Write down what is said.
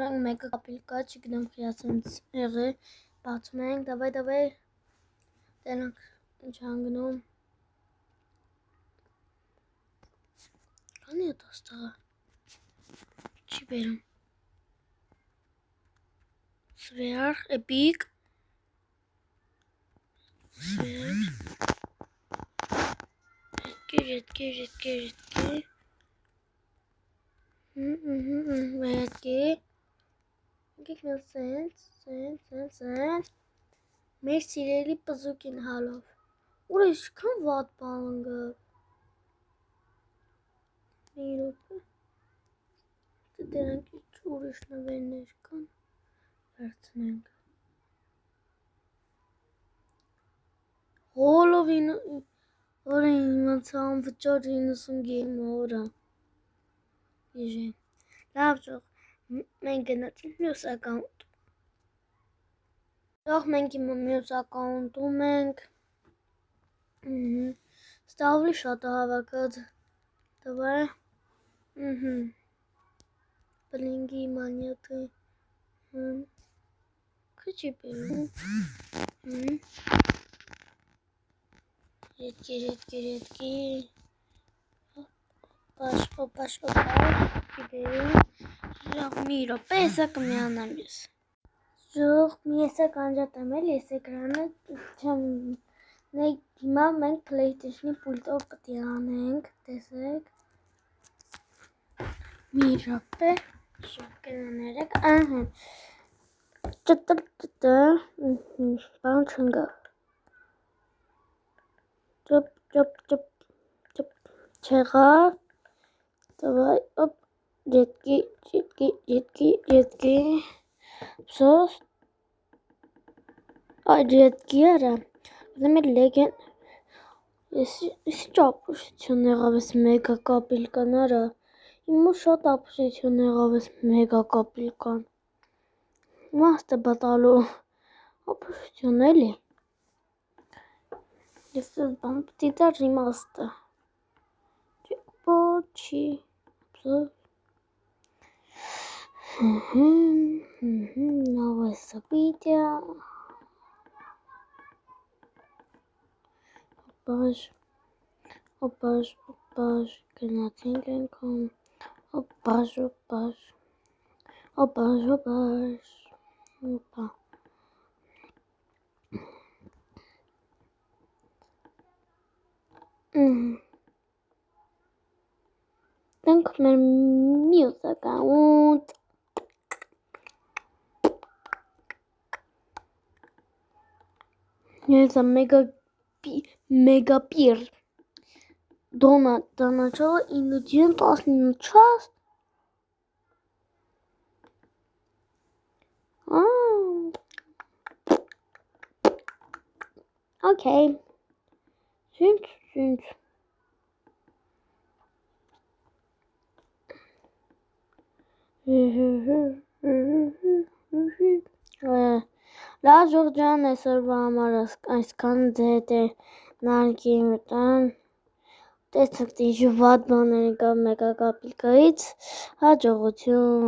Մենք մեկը կապիլ կա, չգնամ խիացենց եղե, բացում ենք, դավայ, տենանք ինչ հանգնում, կանի է տաստաղը, չի բերում, սվեր, էպիկ, սվեր, հետքի, Գիքնել սենց, մեր սիրելի պզուկին հալով, ուր ես չքան վատ բանգը, միրոպը, դրանք ինչ ուրիշ նվերներ կան, վերցնենք, հոլովին, որ են իմացան վճար 90 գեյմ որա, իժեն, լավ ժող, մենք գնացինք մյուս ակաունտ, Doch մենք իմ մյուս ակաունտում ենք, ստավլի շատ հավակած, դավայ, բլինգի մանյատը, քչի բերում, Redki, opaş, gibi, Жоқ միրո, պես կմյանամ ես, Жоқ մի եսակ անջատեմ էլ ես էկրանը, չեմ, հիմա մենք PlayStation-ի պուլտով պտի անենք, տեսեք, մի ռապե, շատ կյաներեք, բան չնգա, ճոպ, չեղավ, դավայ, օպ, ջետքի, պսոս, այ ջետքի արա, դեմ էր լեգեն, ես ճապուշություն եղավ ես մեգա կապիլ կան արա, իմու շատ ապուշություն եղավ ես մեգա կապիլ կան, մաստը բատալու, ապուշություն էլի, ես բան պտի դար իմաստը, Չի, պսոս, նավը սպիտյա, Opaş, գնացինք ենքում, opaş, opա, Տենք մեր մյուս ակաունտ, Ես մեգա պիր, Դոնա չավը 919 չաս, Okay, Սինց, Լավ ժող ջան այսօրվա համար այսքան ձեզ հետ է նարկի մտան, տեսնք ինչ վատ բաներ կա մեգա կապիլկայից, հաջողություն։